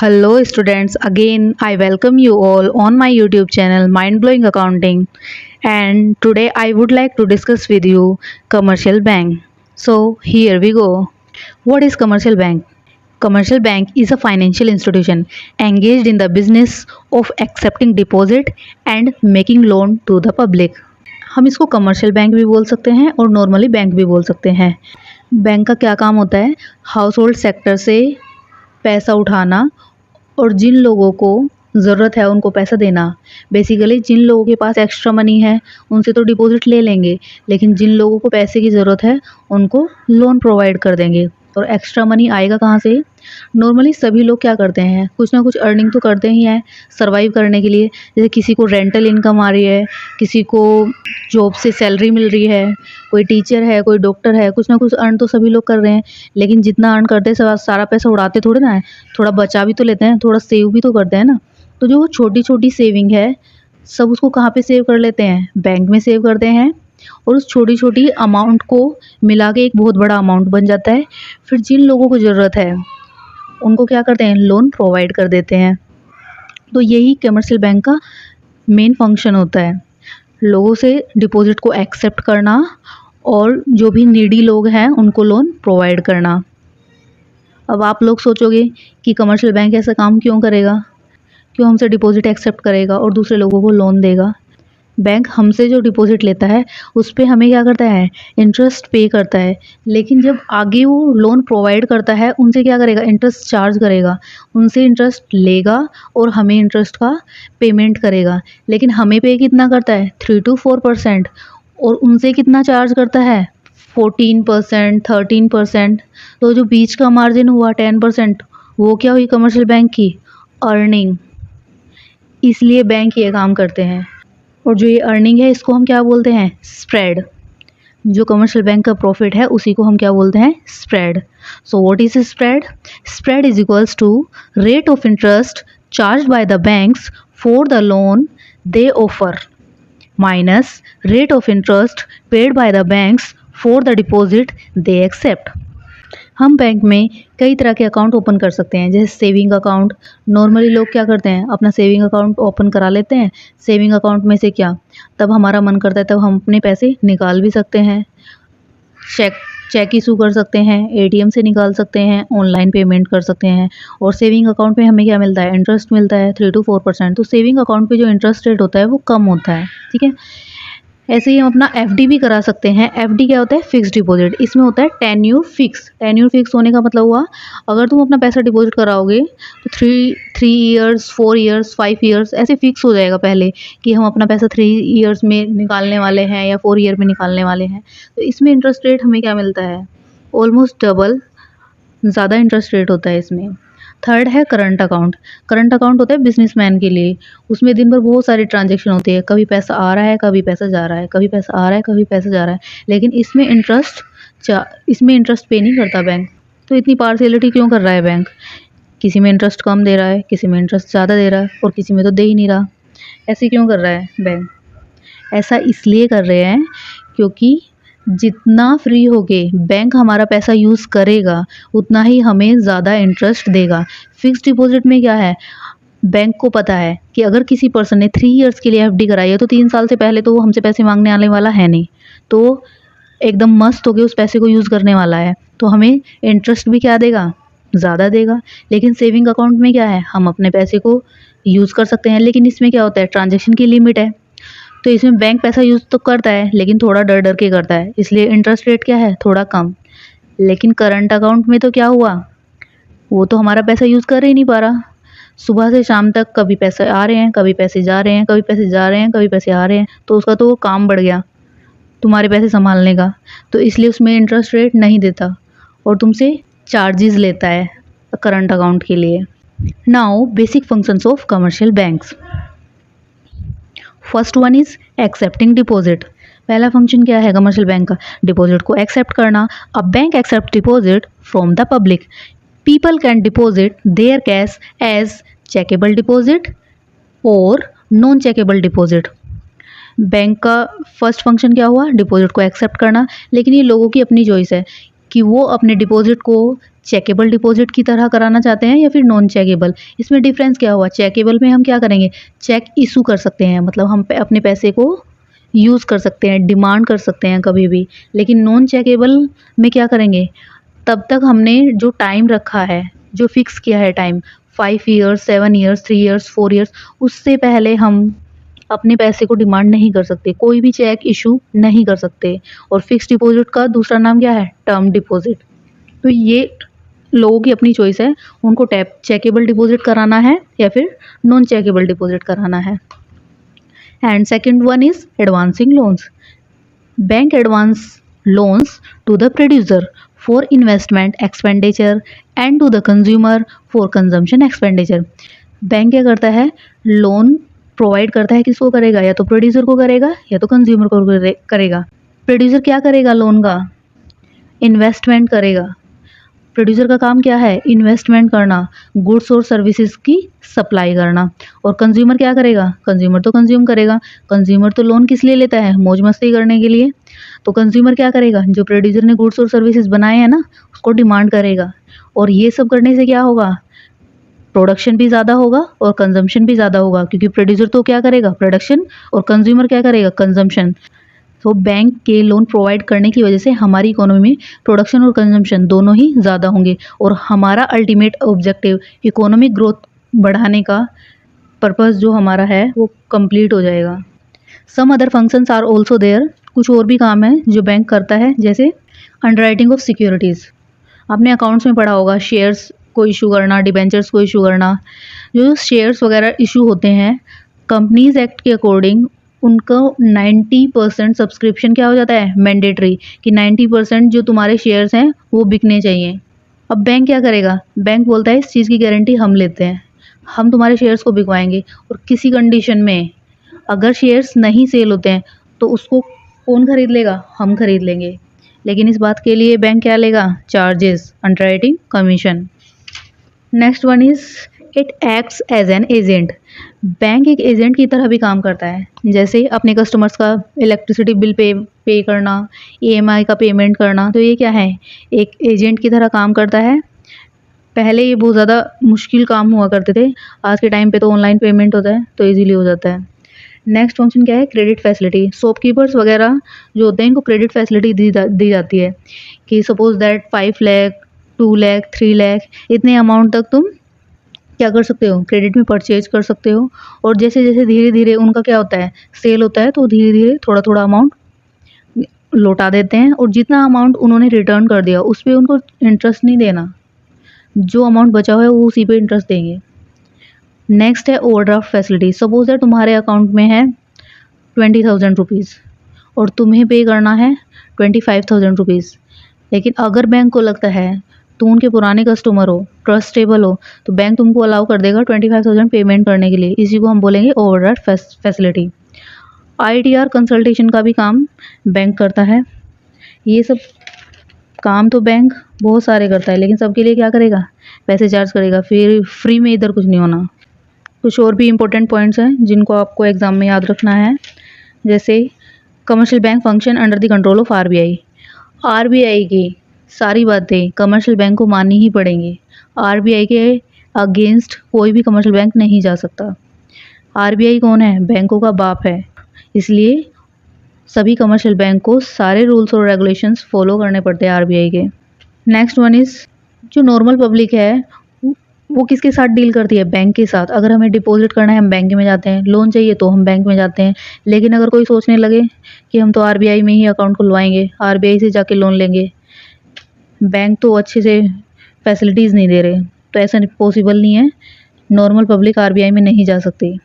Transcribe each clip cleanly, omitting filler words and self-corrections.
Hello students, again I welcome you all on my YouTube channel Mind Blowing Accounting, and today I would like to discuss with you commercial bank. So here we go. What is commercial bank? Commercial bank is a financial institution engaged in the business of accepting deposit and making loan to the public. हम इसको commercial bank भी बोल सकते हैं और normally bank भी बोल सकते हैं। बैंक का क्या काम होता है? हाउस होल्ड सेक्टर से पैसा उठाना और जिन लोगों को ज़रूरत है उनको पैसा देना। बेसिकली जिन लोगों के पास एक्स्ट्रा मनी है उनसे तो डिपॉज़िट ले लेंगे, लेकिन जिन लोगों को पैसे की ज़रूरत है उनको लोन प्रोवाइड कर देंगे। और एक्स्ट्रा मनी आएगा कहाँ से? नॉर्मली सभी लोग क्या करते हैं, कुछ ना कुछ अर्निंग तो करते ही हैं सर्वाइव करने के लिए। जैसे किसी को रेंटल इनकम आ रही है, किसी को जॉब से सैलरी मिल रही है, कोई टीचर है, कोई डॉक्टर है, कुछ ना कुछ अर्न तो सभी लोग कर रहे हैं। लेकिन जितना अर्न करते हैं सारा पैसा उड़ाते थोड़े ना है, थोड़ा बचा भी तो लेते हैं, थोड़ा सेव भी तो करते हैं ना। तो जो छोटी छोटी सेविंग है सब उसको कहाँ पे सेव कर लेते हैं? बैंक में सेव करते हैं, और उस छोटी छोटी अमाउंट को मिला के एक बहुत बड़ा अमाउंट बन जाता है। फिर जिन लोगों को ज़रूरत है उनको क्या करते हैं? लोन प्रोवाइड कर देते हैं। तो यही कमर्शियल बैंक का मेन फंक्शन होता है, लोगों से डिपॉजिट को एक्सेप्ट करना और जो भी नीडी लोग हैं उनको लोन प्रोवाइड करना। अब आप लोग सोचोगे कि कमर्शियल बैंक ऐसा काम क्यों करेगा, क्यों हमसे डिपॉजिट एक्सेप्ट करेगा और दूसरे लोगों को लोन देगा? बैंक हमसे जो डिपॉजिट लेता है उस पे हमें क्या करता है? इंटरेस्ट पे करता है। लेकिन जब आगे वो लोन प्रोवाइड करता है उनसे क्या करेगा? इंटरेस्ट चार्ज करेगा, उनसे इंटरेस्ट लेगा और हमें इंटरेस्ट का पेमेंट करेगा। लेकिन हमें पे कितना करता है? 3 to 4%, और उनसे कितना चार्ज करता है? 14%, 13%। तो जो बीच का मार्जिन हुआ 10%, वो क्या हुई? कमर्शियल बैंक की अर्निंग। इसलिए बैंक ये काम करते हैं। और जो ये अर्निंग है इसको हम क्या बोलते हैं? स्प्रेड। जो कमर्शियल बैंक का प्रॉफिट है उसी को हम क्या बोलते हैं? Spread. So what is spread? Spread is equals to rate of interest charge by the banks for the loan they offer minus rate of interest paid by the banks for the deposit they accept. हम bank में कई तरह के account open कर सकते हैं, जैसे saving account. Normally लोग क्या करते हैं? अपना सेविंग अकाउंट ओपन करा लेते हैं। सेविंग अकाउंट में से क्या, तब हमारा मन करता है तब हम अपने पैसे निकाल भी सकते हैं, चेक इशू कर सकते हैं, एटीएम से निकाल सकते हैं, ऑनलाइन पेमेंट कर सकते हैं। और सेविंग अकाउंट में हमें क्या मिलता है? इंटरेस्ट मिलता है 3 to 4%। तो सेविंग अकाउंट पे जो इंटरेस्ट रेट होता है वो कम होता है, ठीक है। ऐसे ही हम अपना एफडी भी करा सकते हैं। एफडी क्या होता है? Fix deposit. इसमें होता है टेन्यूर फिक्स। टेन्यूर फिक्स होने का मतलब हुआ, अगर तुम अपना पैसा डिपॉजिट कराओगे तो 3 years, 4 years, 5 years ऐसे फिक्स हो जाएगा पहले कि हम अपना पैसा 3 years में निकालने वाले हैं या 4 year में निकालने वाले हैं। तो इसमें इंटरेस्ट रेट हमें क्या मिलता है? ऑलमोस्ट डबल, ज़्यादा इंटरेस्ट रेट होता है इसमें। थर्ड है करंट अकाउंट। करंट अकाउंट होता है बिजनेसमैन के लिए। उसमें दिन भर बहुत सारी ट्रांजैक्शन होती है, कभी पैसा आ रहा है, कभी पैसा जा रहा है, कभी पैसा आ रहा है, कभी पैसा जा रहा है। लेकिन इसमें इंटरेस्ट पे नहीं करता बैंक। तो इतनी पार्शियलिटी क्यों कर रहा है बैंक? किसी में इंटरेस्ट कम दे रहा है, किसी में इंटरेस्ट ज़्यादा दे रहा है और किसी में तो दे ही नहीं रहा। ऐसे क्यों कर रहा है बैंक? ऐसा इसलिए कर रहे हैं क्योंकि जितना फ्री होके बैंक हमारा पैसा यूज़ करेगा उतना ही हमें ज़्यादा इंटरेस्ट देगा। फिक्स डिपॉजिट में क्या है? बैंक को पता है कि अगर किसी पर्सन ने 3 years के लिए एफडी कराई है तो 3 साल से पहले तो वो हमसे पैसे मांगने आने वाला है नहीं, तो एकदम मस्त होके उस पैसे को यूज़ करने वाला है। तो हमें इंटरेस्ट भी क्या देगा? ज़्यादा देगा। लेकिन सेविंग अकाउंट में क्या है? हम अपने पैसे को यूज़ कर सकते हैं, लेकिन इसमें क्या होता है? ट्रांजेक्शन की लिमिट है। तो इसमें बैंक पैसा यूज़ तो करता है लेकिन थोड़ा डर डर के करता है, इसलिए इंटरेस्ट रेट क्या है? थोड़ा कम। लेकिन करंट अकाउंट में तो क्या हुआ? वो तो हमारा पैसा यूज़ कर ही नहीं पा रहा। सुबह से शाम तक कभी पैसे आ रहे हैं, कभी पैसे जा रहे हैं, कभी पैसे जा रहे हैं, कभी पैसे आ रहे हैं। तो उसका तो काम बढ़ गया तुम्हारे पैसे संभालने का। तो इसलिए उसमें इंटरेस्ट रेट नहीं देता और तुमसे चार्जेस लेता है करंट अकाउंट के लिए। Now basic functions of commercial banks. First one is accepting deposit. पहला फंक्शन क्या है कमर्शियल बैंक का? डिपॉजिट को एक्सेप्ट करना। A bank accept deposit from the public. People can deposit their cash as checkable deposit और non checkable deposit. Bank का first function क्या हुआ? डिपॉजिट को एक्सेप्ट करना। लेकिन ये लोगों की अपनी चॉइस है कि वो अपने डिपॉजिट को चेकेबल डिपॉजिट की तरह कराना चाहते हैं या फिर नॉन चेकेबल। इसमें डिफरेंस क्या हुआ, चेकेबल में हम क्या करेंगे, चेक इशू कर सकते हैं, मतलब हम अपने पैसे को यूज़ कर सकते हैं, डिमांड कर सकते हैं कभी भी। लेकिन नॉन चेकेबल में क्या करेंगे, तब तक हमने जो टाइम रखा है, जो फिक्स किया है time 5 years, 7 years, 3 years, 4 years, उससे पहले हम अपने पैसे को डिमांड नहीं कर सकते, कोई भी चेक इशू नहीं कर सकते। और फिक्स डिपॉजिट का दूसरा नाम क्या है, टर्म डिपॉजिट। तो ये लोगों की अपनी चॉइस है, उनको टैप चेकेबल डिपॉजिट कराना है या फिर नॉन चेकेबल डिपॉजिट कराना है। And second one is advancing loans. Bank advance loans to the producer for investment expenditure and to the consumer for consumption expenditure. Bank क्या करता है, लोन प्रोवाइड करता है, किसको करेगा, या तो प्रोड्यूसर को करेगा या तो कंज्यूमर को करेगा। प्रोड्यूसर क्या करेगा, लोन का इन्वेस्टमेंट करेगा। प्रोड्यूसर का काम क्या है, इन्वेस्टमेंट करना, गुड्स और सर्विसेज की सप्लाई करना। और कंज्यूमर क्या करेगा, कंज्यूमर तो कंज्यूम करेगा। कंज्यूमर तो लोन किस लिए लेता है, मौज मस्ती करने के लिए। तो कंज्यूमर क्या करेगा, जो प्रोड्यूसर ने गुड्स और सर्विसेज बनाए हैं ना, उसको डिमांड करेगा। और ये सब करने से क्या होगा, प्रोडक्शन भी ज़्यादा होगा और कंजम्पशन भी ज़्यादा होगा, क्योंकि प्रोड्यूसर तो क्या करेगा, प्रोडक्शन, और कंज्यूमर क्या करेगा, कंजम्पशन। तो बैंक के लोन प्रोवाइड करने की वजह से हमारी इकोनॉमी में प्रोडक्शन और कंजम्पशन दोनों ही ज़्यादा होंगे, और हमारा अल्टीमेट ऑब्जेक्टिव इकोनॉमिक ग्रोथ बढ़ाने का पर्पस जो हमारा है वो कंप्लीट हो जाएगा। Some other functions are also there, कुछ और भी काम है जो बैंक करता है, जैसे अंडरराइटिंग ऑफ सिक्योरिटीज़। आपने अकाउंट्स में पढ़ा होगा, शेयर्स को इशू करना, डिबेंचर्स को इशू करना। जो शेयर्स वगैरह इशू होते हैं, कंपनीज एक्ट के अकॉर्डिंग उनको 90% सब्सक्रिप्शन क्या हो जाता है, मैंडेटरी, कि 90% जो तुम्हारे शेयर्स हैं वो बिकने चाहिए। अब बैंक क्या करेगा, बैंक बोलता है इस चीज़ की गारंटी हम लेते हैं, हम तुम्हारे शेयर्स को बिकवाएंगे, और किसी कंडीशन में अगर शेयर्स नहीं सेल होते हैं तो उसको कौन खरीद लेगा, हम खरीद लेंगे। लेकिन इस बात के लिए बैंक क्या लेगा, charges, underwriting commission. Next one is it acts as an agent. Bank एक एजेंट की तरह भी काम करता है, जैसे अपने कस्टमर्स का इलेक्ट्रिसिटी बिल पे करना, ईएमआई का पेमेंट करना। तो ये क्या है, एक एजेंट की तरह काम करता है। पहले ये बहुत ज़्यादा मुश्किल काम हुआ करते थे, आज के टाइम पे तो ऑनलाइन पेमेंट होता है तो इजीली हो जाता है। नेक्स्ट फंक्शन क्या है, क्रेडिट फैसिलिटी। शॉपकीपर्स वगैरह जो होते हैं इनको क्रेडिट फैसिलिटी दी जाती है, कि सपोज दैट 5 लाख, 2 लाख, 3 लाख, इतने अमाउंट तक तुम क्या कर सकते हो, क्रेडिट में परचेज कर सकते हो। और जैसे जैसे धीरे धीरे उनका क्या होता है, सेल होता है, तो धीरे धीरे थोड़ा थोड़ा अमाउंट लौटा देते हैं, और जितना अमाउंट उन्होंने रिटर्न कर दिया उस पर उनको इंटरेस्ट नहीं देना, जो अमाउंट बचा हुआ है वो उसी पे इंटरेस्ट देंगे। नेक्स्ट है ओवरड्राफ्ट फैसिलिटी। सपोज है तुम्हारे अकाउंट में है 20,000 रुपीज़ और तुम्हें पे करना है 25,000 रुपीज़। लेकिन अगर बैंक को लगता है तुम उनके पुराने कस्टमर हो, ट्रस्टेबल हो, तो बैंक तुमको अलाउ कर देगा 25,000 पेमेंट करने के लिए। इसी को हम बोलेंगे ओवरड्राफ्ट फैसिलिटी। आईटीआर कंसल्टेशन का भी काम बैंक करता है। ये सब काम तो बैंक बहुत सारे करता है, लेकिन सबके लिए क्या करेगा, पैसे चार्ज करेगा। फिर फ्री में इधर कुछ नहीं होना। कुछ और भी इम्पोर्टेंट पॉइंट्स हैं जिनको आपको एग्ज़ाम में याद रखना है, जैसे commercial bank function under the control of RBI. RBI की सारी बातें कमर्शियल बैंक को माननी ही पड़ेंगी। आरबीआई के अगेंस्ट कोई भी कमर्शियल बैंक नहीं जा सकता। आरबीआई कौन है, बैंकों का बाप है, इसलिए सभी कमर्शियल बैंक को सारे रूल्स और रेगुलेशंस फॉलो करने पड़ते हैं आरबीआई के। नेक्स्ट वन इज़ जो नॉर्मल पब्लिक है वो किसके साथ डील करती है, बैंक के साथ। अगर हमें डिपॉजिट करना है हम बैंक में जाते हैं, लोन चाहिए तो हम बैंक में जाते हैं। लेकिन अगर कोई सोचने लगे कि हम तो आरबीआई में ही अकाउंट खुलवाएंगे, आरबीआई से जाके लोन लेंगे, बैंक तो अच्छे से फैसिलिटीज़ नहीं दे रहे, तो ऐसा पॉसिबल नहीं है। नॉर्मल पब्लिक आरबीआई में नहीं जा सकती।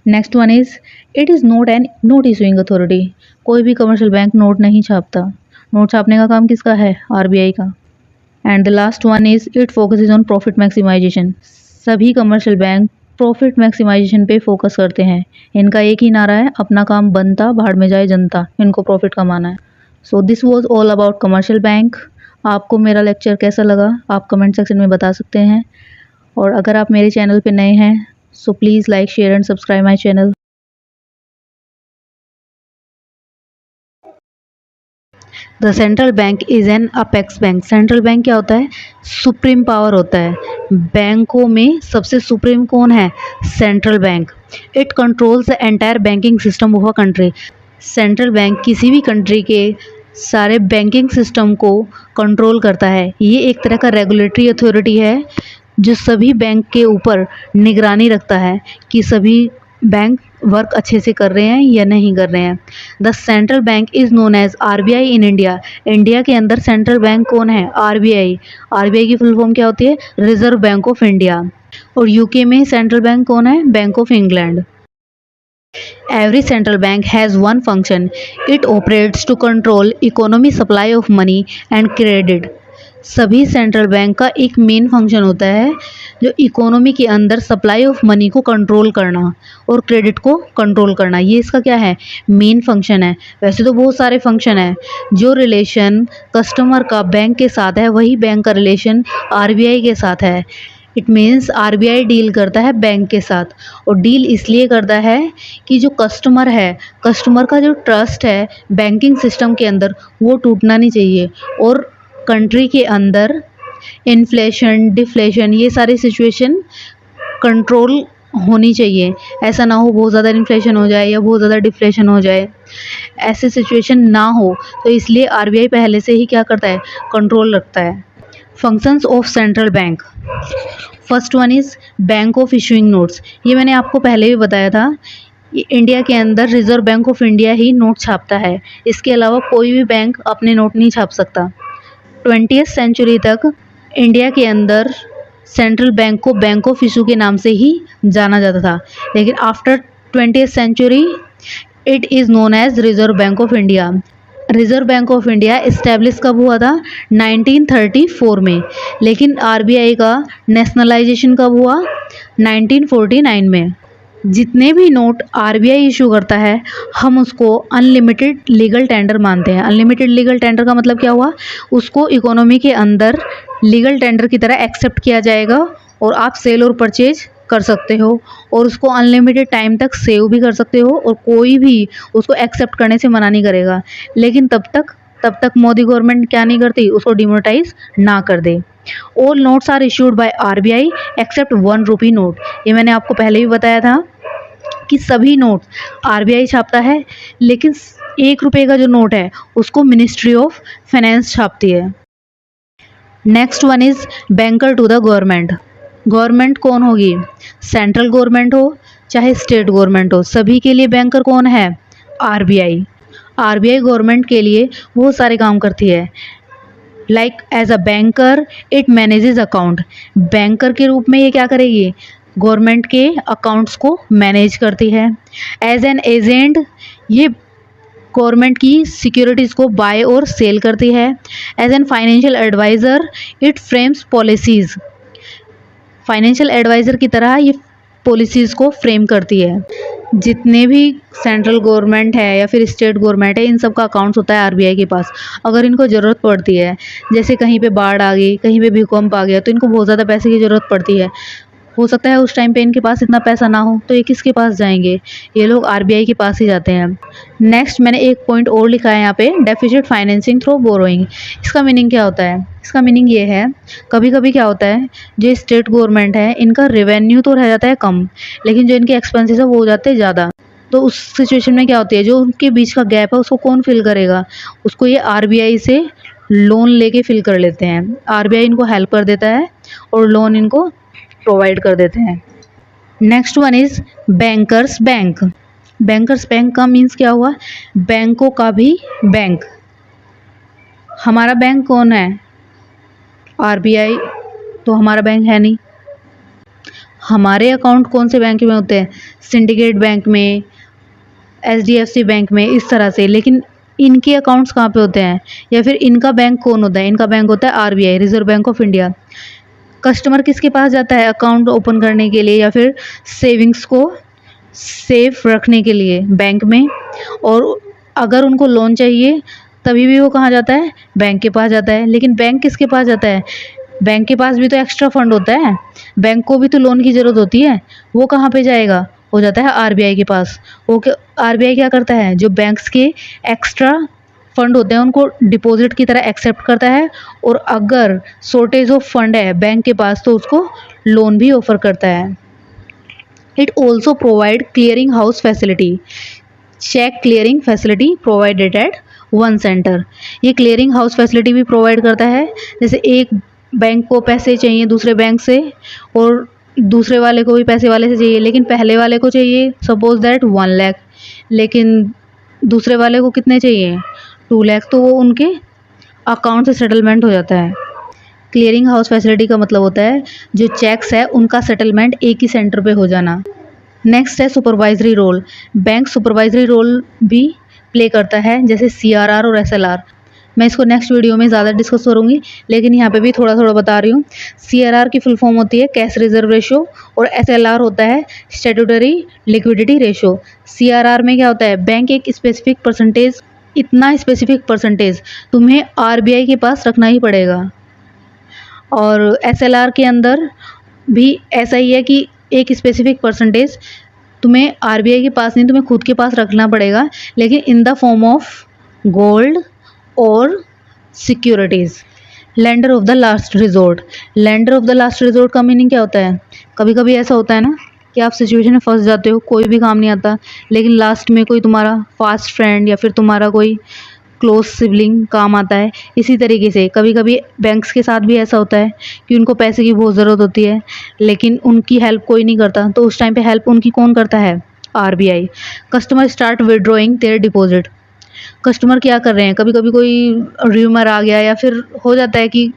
Next one is it is not n naught issuing authority. कोई भी कमर्शियल बैंक नोट नहीं छापता। नोट छापने का काम किसका है, आरबीआई का। And the last one is it focuses on profit maximisation. सभी कमर्शियल बैंक प्रॉफिट मैक्सिमाइजेशन पे फोकस करते हैं। इनका एक ही नारा है, अपना काम बनता भाड़ में जाए जनता, इनको प्रॉफिट कमाना है। So this was all about commercial bank. आपको मेरा लेक्चर कैसा लगा आप कमेंट सेक्शन में बता सकते हैं। और अगर आप मेरे चैनल पे नए हैं so please like, share and subscribe my channel. The central bank is an apex bank. Central bank क्या होता है? सुप्रीम पावर होता है। बैंकों में सबसे सुप्रीम कौन है? Central bank. It controls the entire banking system of a country. Central bank किसी भी कंट्री के सारे बैंकिंग सिस्टम को कंट्रोल करता है। ये एक तरह का रेगुलेटरी अथॉरिटी है जो सभी बैंक के ऊपर निगरानी रखता है कि सभी बैंक वर्क अच्छे से कर रहे हैं या नहीं कर रहे हैं। The central bank is known as RBI in India. India के अंदर सेंट्रल बैंक कौन है? आरबीआई। आरबीआई की फुल फॉर्म क्या होती है? Reserve Bank of India. और यूके में सेंट्रल बैंक कौन है? Bank of England. Every central bank has one function. It operates to control economy supply of money and credit. सभी सेंट्रल बैंक का एक मेन फंक्शन होता है जो इकोनॉमी के अंदर सप्लाई ऑफ मनी को कंट्रोल करना और क्रेडिट को कंट्रोल करना। ये इसका क्या है? मेन फंक्शन है। वैसे तो बहुत सारे फंक्शन है। जो रिलेशन कस्टमर का बैंक के साथ है वही बैंक का रिलेशन आरबीआई के साथ है। इट मीन्स आरबीआई डील करता है बैंक के साथ, और डील इसलिए करता है कि जो कस्टमर है, कस्टमर का जो ट्रस्ट है बैंकिंग सिस्टम के अंदर वो टूटना नहीं चाहिए। और कंट्री के अंदर इन्फ्लेशन, डिफ्लेशन, ये सारी सिचुएशन कंट्रोल होनी चाहिए। ऐसा ना हो बहुत ज़्यादा इन्फ्लेशन हो जाए या बहुत ज़्यादा डिफ्लेशन हो जाए, ऐसे सिचुएशन ना हो। तो इसलिए आरबीआई पहले से ही क्या करता है? कंट्रोल रखता है। Functions of central bank. First one is bank of issuing notes. ये मैंने आपको पहले भी बताया था। इंडिया के अंदर रिजर्व बैंक ऑफ इंडिया ही नोट छापता है। इसके अलावा कोई भी बैंक अपने नोट नहीं छाप सकता। 20वीं सेंचुरी तक इंडिया के अंदर सेंट्रल बैंक को बैंक ऑफ इशू के नाम से ही जाना जाता था, लेकिन आफ्टर 20वीं century it is known as Reserve Bank of India. Reserve Bank of India establish कब हुआ था? 1934 में। लेकिन आरबीआई का नेशनलाइजेशन कब हुआ? 1949 में। जितने भी नोट आरबीआई इशू करता है हम उसको अनलिमिटेड लीगल टेंडर मानते हैं। अनलिमिटेड लीगल टेंडर का मतलब क्या हुआ? उसको इकोनॉमी के अंदर लीगल टेंडर की तरह एक्सेप्ट किया जाएगा और आप सेल और परचेज कर सकते हो, और उसको अनलिमिटेड टाइम तक सेव भी कर सकते हो, और कोई भी उसको एक्सेप्ट करने से मना नहीं करेगा। लेकिन तब तक मोदी गवर्नमेंट क्या नहीं करती? उसको डिमोनेटाइज ना कर दे। All notes are issued by RBI except 1 rupee note. ये मैंने आपको पहले भी बताया था कि सभी नोट आरबीआई छापता है, लेकिन 1 रुपये का जो नोट है उसको मिनिस्ट्री ऑफ फाइनेंस छापती है। Next one is banker to the government. Government कौन होगी? सेंट्रल गवर्नमेंट हो चाहे स्टेट गवर्नमेंट हो, सभी के लिए बैंकर कौन है? आरबीआई। आरबीआई गवर्नमेंट के लिए बहुत सारे काम करती है। Like as a banker it manages account. Banker के रूप में ये क्या करेगी? गवर्नमेंट के अकाउंट्स को मैनेज करती है। एज एन एजेंट ये गवर्नमेंट की सिक्योरिटीज़ को बाय और सेल करती है। As an financial adviser it frames policies. Financial adviser की तरह ये पॉलिसीज़ को फ्रेम करती है। जितने भी सेंट्रल गवर्नमेंट है या फिर स्टेट गवर्नमेंट है, इन सब का अकाउंट्स होता है आरबीआई के पास। अगर इनको ज़रूरत पड़ती है, जैसे कहीं पे बाढ़ आ गई, कहीं पे भूकंप आ गया, तो इनको बहुत ज़्यादा पैसे की ज़रूरत पड़ती है। हो सकता है उस टाइम पे इनके पास इतना पैसा ना हो, तो ये किसके पास जाएंगे? ये लोग आरबीआई के पास ही जाते हैं। नेक्स्ट मैंने एक पॉइंट और लिखा है यहाँ पे, डेफिसिट फाइनेंसिंग थ्रू बोरोइंग। इसका मीनिंग क्या होता है? इसका मीनिंग ये है, कभी कभी क्या होता है, जो स्टेट गवर्नमेंट है इनका रेवेन्यू तो रह जाता है कम, लेकिन जो इनके एक्सपेंसेस है वो हो जाते हैं ज़्यादा। तो उस सिचुएशन में क्या होती है, जो उनके बीच का गैप है उसको कौन फिल करेगा? उसको ये आरबीआई से लोन लेके फिल कर लेते हैं। आरबीआई इनको हेल्प कर देता है और लोन इनको प्रोवाइड कर देते हैं। Next one is bankers bank. Bankers bank का मीन्स क्या हुआ? बैंकों का भी बैंक। हमारा बैंक कौन है? आरबीआई। तो हमारा बैंक है नहीं। हमारे अकाउंट कौन से बैंक में होते हैं? सिंडिकेट बैंक में, एचडीएफसी बैंक में, इस तरह से। लेकिन इनके अकाउंट्स कहाँ पे होते हैं, या फिर इनका बैंक कौन होता है? इनका बैंक होता है RBI, reserve Bank of India. Customer किसके पास जाता है अकाउंट ओपन करने के लिए या फिर सेविंग्स को सेफ रखने के लिए? बैंक में। और अगर उनको लोन चाहिए तभी भी वो कहाँ जाता है? बैंक के पास जाता है। लेकिन बैंक किसके पास जाता है? बैंक के पास भी तो एक्स्ट्रा फंड होता है, बैंक को भी तो लोन की ज़रूरत होती है। वो कहाँ पे जाएगा? हो जाता है आरबीआई के पास। वो आरबीआई क्या करता है? जो बैंक्स के एक्स्ट्रा फंड होते हैं उनको डिपॉजिट की तरह एक्सेप्ट करता है, और अगर शॉर्टेज ऑफ फंड है बैंक के पास तो उसको लोन भी ऑफर करता है। It also provide clearing house facility, cheque clearing facility provided eight one centre. ये क्लियरिंग हाउस फैसिलिटी भी प्रोवाइड करता है, जैसे एक बैंक को पैसे चाहिए दूसरे बैंक से, और दूसरे वाले को भी पैसे वाले से चाहिए, लेकिन पहले वाले को चाहिए सपोज दैट 1 लाख, लेकिन दूसरे वाले को कितने चाहिए 2 लाख, तो वो उनके अकाउंट से सेटलमेंट हो जाता है। क्लियरिंग हाउस फैसिलिटी का मतलब होता है जो चेक्स है उनका सेटलमेंट एक ही सेंटर पे हो जाना। नेक्स्ट है supervisory role. Bank supervisory role भी प्ले करता है, जैसे CRR और SLR। मैं इसको नेक्स्ट वीडियो में ज़्यादा डिस्कस करूँगी, लेकिन यहाँ पे भी थोड़ा थोड़ा बता रही हूँ। CRR की फुल फॉर्म होती है कैश रिजर्व रेशो, और SLR होता है स्टैट्यूटरी लिक्विडिटी रेशो। CRR में क्या होता है, बैंक एक स्पेसिफिक परसेंटेज, इतना स्पेसिफिक परसेंटेज तुम्हें RBI के पास रखना ही पड़ेगा, और SLR के अंदर भी ऐसा ही है कि एक स्पेसिफिक परसेंटेज तुम्हें RBI के पास नहीं, तुम्हें खुद के पास रखना पड़ेगा, लेकिन in the form of gold और securities. Lender of the last resort. Lender of the last resort का मीनिंग क्या होता है, कभी कभी ऐसा होता है ना कि आप सिचुएशन में फंस जाते हो, कोई भी काम नहीं आता, लेकिन लास्ट में कोई तुम्हारा फास्ट फ्रेंड या फिर तुम्हारा कोई क्लोज सिबलिंग काम आता है। इसी तरीके से कभी कभी बैंक्स के साथ भी ऐसा होता है कि उनको पैसे की बहुत ज़रूरत होती है, लेकिन उनकी हेल्प कोई नहीं करता, तो उस टाइम पे हेल्प उनकी कौन करता है, RBI। Customer start withdrawing their deposit. Customer क्या कर रहे हैं, कभी कभी कोई र्यूमर आ गया या फिर हो जाता है कि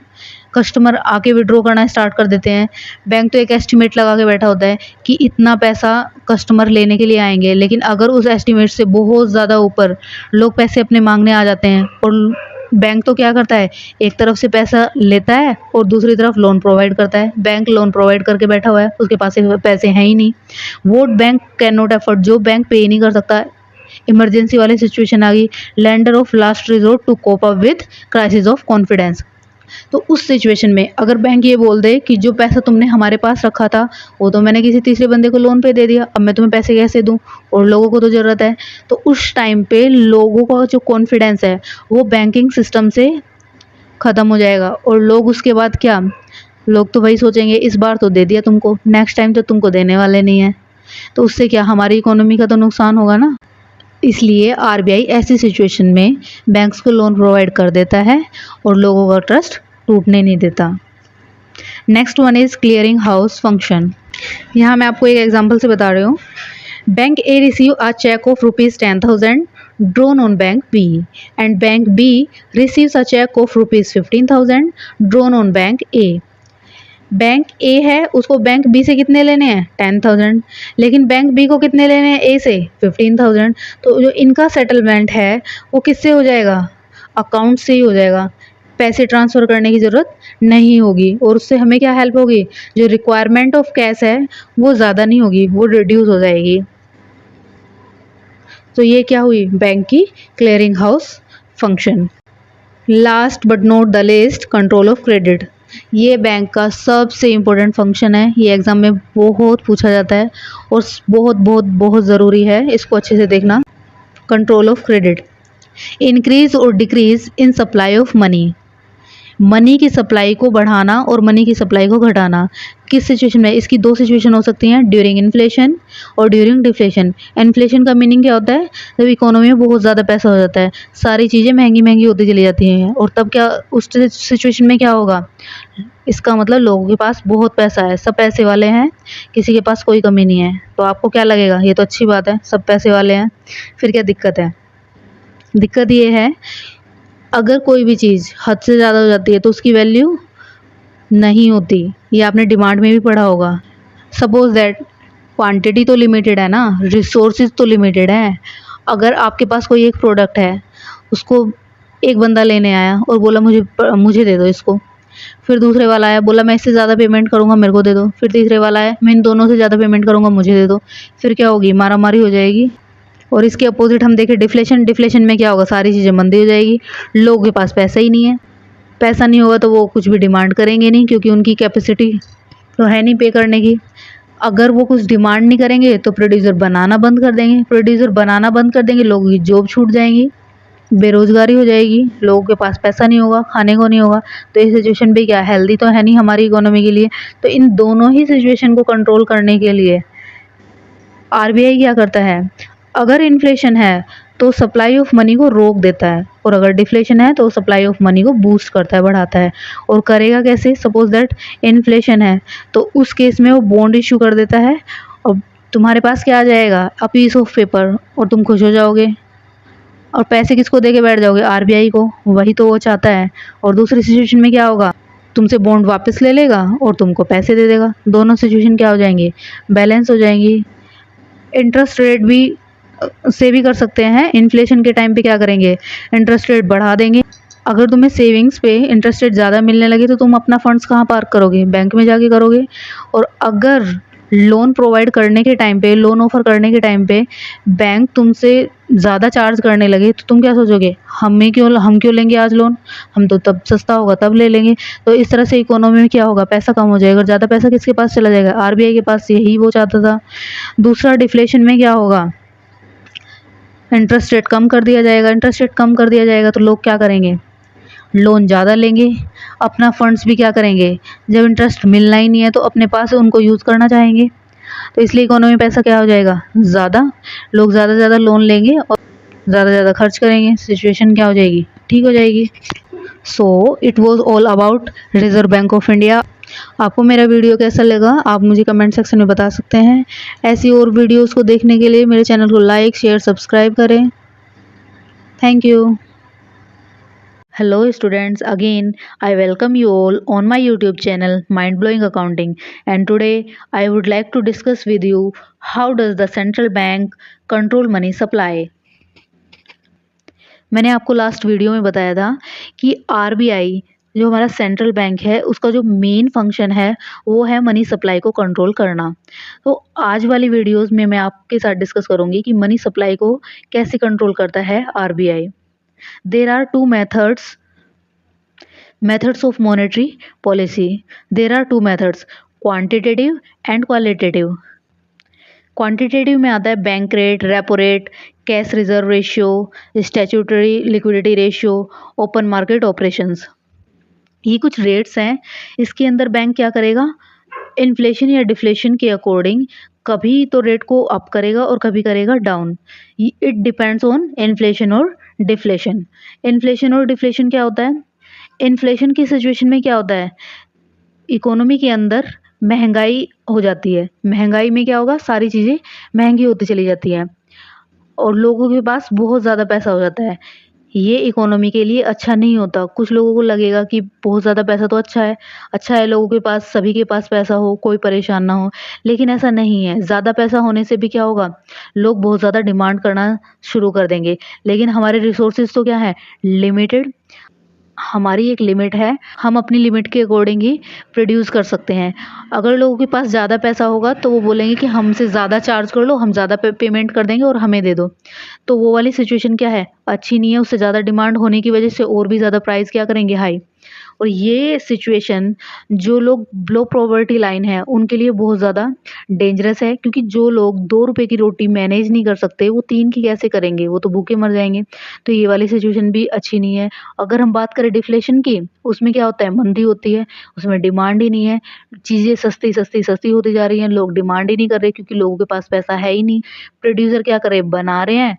कस्टमर आके विड्रॉ करना स्टार्ट कर देते हैं। बैंक तो एक एस्टिमेट लगा के बैठा होता है कि इतना पैसा कस्टमर लेने के लिए आएंगे, लेकिन अगर उस एस्टिमेट से बहुत ज़्यादा ऊपर लोग पैसे अपने मांगने आ जाते हैं, और बैंक तो क्या करता है, एक तरफ से पैसा लेता है और दूसरी तरफ लोन प्रोवाइड करता है। बैंक लोन प्रोवाइड करके बैठा हुआ है, उसके पास पैसे हैं ही नहीं। Vote bank can not effort, जो बैंक पे ही नहीं कर सकता, इमरजेंसी वाली सिचुएशन आ गई, lender of last resort to cope up with crisis of confidence. तो उस सिचुएशन में अगर बैंक ये बोल दे कि जो पैसा तुमने हमारे पास रखा था वो तो मैंने किसी तीसरे बंदे को लोन पे दे दिया, अब मैं तुम्हें पैसे कैसे दूं, और लोगों को तो ज़रूरत है, तो उस टाइम पे लोगों का जो कॉन्फिडेंस है वो बैंकिंग सिस्टम से ख़त्म हो जाएगा, और लोग उसके बाद क्या, लोग तो वही सोचेंगे इस बार तो दे दिया तुमको, नेक्स्ट टाइम तो तुमको देने वाले नहीं है, तो उससे क्या हमारी इकोनॉमी का तो नुकसान होगा ना। इसलिए RBI ऐसी सिचुएशन में बैंक्स को लोन प्रोवाइड कर देता है और लोगों का ट्रस्ट टूटने नहीं देता। Next one is clearing house function. यहाँ मैं आपको एक एग्जांपल से बता रही हूँ। Bank A receive a cheque of ₹10,000 drawn on bank B, and bank B receives a cheque of ₹15,000 drawn on bank A। Bank A है, उसको बैंक B से कितने लेने हैं 10,000, लेकिन बैंक B को कितने लेने हैं A से 15,000। तो जो इनका सेटलमेंट है वो किससे हो जाएगा, अकाउंट से ही हो जाएगा, पैसे ट्रांसफ़र करने की ज़रूरत नहीं होगी, और उससे हमें क्या हेल्प होगी, जो रिक्वायरमेंट ऑफ कैश है वो ज़्यादा नहीं होगी, वो रिड्यूस हो जाएगी। तो ये क्या हुई, बैंक की clearing house function. Last but not the least, control of credit. ये बैंक का सबसे इम्पोर्टेंट फंक्शन है, ये एग्ज़ाम में बहुत पूछा जाता है और बहुत बहुत बहुत ज़रूरी है, इसको अच्छे से देखना। कंट्रोल ऑफ क्रेडिट, इंक्रीज और decrease in supply of money. Money की सप्लाई को बढ़ाना और मनी की सप्लाई को घटाना। किस सिचुएशन में, इसकी दो सिचुएशन हो सकती हैं, ड्यूरिंग इन्फ्लेशन और ड्यूरिंग डिफ्लेशन। इन्फ्लेशन का मीनिंग क्या होता है, जब इकोनॉमी में बहुत ज़्यादा पैसा हो जाता है, सारी चीज़ें महंगी महंगी होती चली जाती हैं, और तब क्या उस सिचुएशन में क्या होगा, इसका मतलब लोगों के पास बहुत पैसा है, सब पैसे वाले हैं, किसी के पास कोई कमी नहीं है। तो आपको क्या लगेगा, ये तो अच्छी बात है, सब पैसे वाले हैं, फिर क्या दिक्कत है। दिक्कत ये है अगर कोई भी चीज़ हद से ज़्यादा हो जाती है तो उसकी वैल्यू नहीं होती, ये आपने डिमांड में भी पढ़ा होगा। सपोज दैट क्वांटिटी तो लिमिटेड है ना, रिसोर्सेज तो लिमिटेड है। अगर आपके पास कोई एक प्रोडक्ट है, उसको एक बंदा लेने आया और बोला मुझे दे दो इसको, फिर दूसरे वाला आया बोला मैं इससे ज़्यादा पेमेंट करूँगा मेरे को दे दो, फिर तीसरे वाला आया मैं इन दोनों से ज़्यादा पेमेंट करूँगा मुझे दे दो, फिर क्या होगी, मारा मारी हो जाएगी। और इसके अपोजिट हम देखें डिफ्लेशन, डिफ्लेशन में क्या होगा, सारी चीज़ें मंदी हो जाएगी, लोगों के पास पैसा ही नहीं है, पैसा नहीं होगा तो वो कुछ भी डिमांड करेंगे नहीं, क्योंकि उनकी कैपेसिटी तो है नहीं पे करने की। अगर वो कुछ डिमांड नहीं करेंगे तो प्रोड्यूसर बनाना बंद कर देंगे, प्रोड्यूसर बनाना बंद कर देंगे, लोगों की जॉब छूट जाएंगी। बेरोजगारी हो जाएगी, लोगों के पास पैसा नहीं होगा, खाने को नहीं होगा। तो ये सिचुएशन भी क्या हेल्दी तो है नहीं हमारी इकोनॉमी के लिए। तो इन दोनों ही सिचुएशन को कंट्रोल करने के लिए आरबीआई क्या करता है, अगर इन्फ्लेशन है तो सप्लाई ऑफ मनी को रोक देता है, और अगर डिफ्लेशन है तो सप्लाई ऑफ मनी को बूस्ट करता है, बढ़ाता है। और करेगा कैसे, सपोज दैट इन्फ्लेशन है तो उस केस में वो बॉन्ड इशू कर देता है, और तुम्हारे पास क्या आ जाएगा, अ पीस ऑफ पेपर, और तुम खुश हो जाओगे। और पैसे किसको दे के बैठ जाओगे, आरबीआई को, वही तो वो चाहता है। और दूसरी सिचुएशन में क्या होगा, तुमसे बॉन्ड वापस ले लेगा और तुमको पैसे दे देगा। दोनों सिचुएशन क्या हो जाएंगी, बैलेंस हो जाएंगी। इंटरेस्ट रेट भी से भी कर सकते हैं, इन्फ्लेशन के टाइम पे क्या करेंगे, इंटरेस्ट रेट बढ़ा देंगे। अगर तुम्हें सेविंग्स पे इंटरेस्ट रेट ज़्यादा मिलने लगे तो तुम अपना फंड्स कहाँ पार्क करोगे, बैंक में जाके करोगे। और अगर लोन प्रोवाइड करने के टाइम पे, लोन ऑफर करने के टाइम पे बैंक तुमसे ज़्यादा चार्ज करने लगे तो तुम क्या सोचोगे, हम क्यों लेंगे आज लोन, हम तो तब सस्ता होगा तब ले लेंगे। तो इस तरह से इकोनॉमी में क्या होगा, पैसा कम हो जाएगा, और ज़्यादा पैसा किसके पास चला जाएगा, आरबीआई के पास। यही वो चाहता था। दूसरा, डिफ्लेशन में क्या होगा, इंटरेस्ट रेट कम कर दिया जाएगा। इंटरेस्ट रेट कम कर दिया जाएगा तो लोग क्या करेंगे, लोन ज़्यादा लेंगे, अपना फंड्स भी क्या करेंगे, जब इंटरेस्ट मिलना ही नहीं है तो अपने पास उनको यूज़ करना चाहेंगे। तो इसलिए इकोनॉमी में पैसा क्या हो जाएगा, ज़्यादा, लोग ज़्यादा से ज़्यादा लोन लेंगे और ज़्यादा से ज़्यादा खर्च करेंगे। सिचुएशन क्या हो जाएगी, ठीक हो जाएगी। So it was all about reserve Bank of India. आपको मेरा वीडियो कैसा लगा आप मुझे कमेंट सेक्शन में बता सकते हैं। ऐसी और वीडियोस को देखने के लिए मेरे चैनल को लाइक शेयर सब्सक्राइब करें। Thank you. Hello students, again I welcome you all on my YouTube channel Mind Blowing Accounting, and today I would like to discuss with you how does the central bank control money supply। मैंने आपको last video में बताया था कि RBI जो हमारा central bank है उसका जो मेन फंक्शन है वो है मनी सप्लाई को कंट्रोल करना। तो आज वाली वीडियोस में मैं आपके साथ डिस्कस करूंगी कि मनी सप्लाई को कैसे कंट्रोल करता है RBI. There are two methods of monetary policy। there are two methods, quantitative and qualitative। Quantitative में आता है bank rate, repo rate, cash reserve ratio, statutory liquidity ratio, open market operations. ये कुछ rates हैं। इसके अंदर बैंक क्या करेगा, इन्फ्लेशन या डिफ्लेशन के अकॉर्डिंग कभी तो रेट को अप करेगा और कभी करेगा down. It depends on inflation और डिफ्लेशन। इन्फ्लेशन और डिफ्लेशन क्या होता है, इन्फ्लेशन की सिचुएशन में क्या होता है, इकोनॉमी के अंदर महंगाई हो जाती है। महंगाई में क्या होगा, सारी चीज़ें महंगी होती चली जाती हैं और लोगों के पास बहुत ज़्यादा पैसा हो जाता है। ये इकोनॉमी के लिए अच्छा नहीं होता। कुछ लोगों को लगेगा कि बहुत ज़्यादा पैसा तो अच्छा है लोगों के पास, सभी के पास पैसा हो, कोई परेशान ना हो। लेकिन ऐसा नहीं है। ज़्यादा पैसा होने से भी क्या होगा, लोग बहुत ज़्यादा डिमांड करना शुरू कर देंगे। लेकिन हमारे रिसोर्सेज तो क्या है, लिमिटेड। हमारी एक लिमिट है, हम अपनी लिमिट के अकॉर्डिंग ही प्रोड्यूस कर सकते हैं। अगर लोगों के पास ज़्यादा पैसा होगा तो वो बोलेंगे कि हमसे ज़्यादा चार्ज कर लो, हम ज़्यादा पेमेंट कर देंगे और हमें दे दो। तो वो वाली सिचुएशन क्या है, अच्छी नहीं है। उससे ज़्यादा डिमांड होने की वजह से और भी ज़्यादा प्राइस क्या करेंगे, हाई। और ये सिचुएशन जो लोग बिलो पॉवर्टी लाइन है उनके लिए बहुत ज़्यादा डेंजरस है, क्योंकि जो लोग 2 रुपए की रोटी मैनेज नहीं कर सकते वो 3 की कैसे करेंगे, वो तो भूखे मर जाएंगे। तो ये वाली सिचुएशन भी अच्छी नहीं है। अगर हम बात करें डिफ्लेशन की, उसमें क्या होता है, मंदी होती है, उसमें डिमांड ही नहीं है, चीज़ें सस्ती सस्ती सस्ती होती जा रही हैं, लोग डिमांड ही नहीं कर रहे क्योंकि लोगों के पास पैसा है ही नहीं। प्रोड्यूसर क्या करे, बना रहे हैं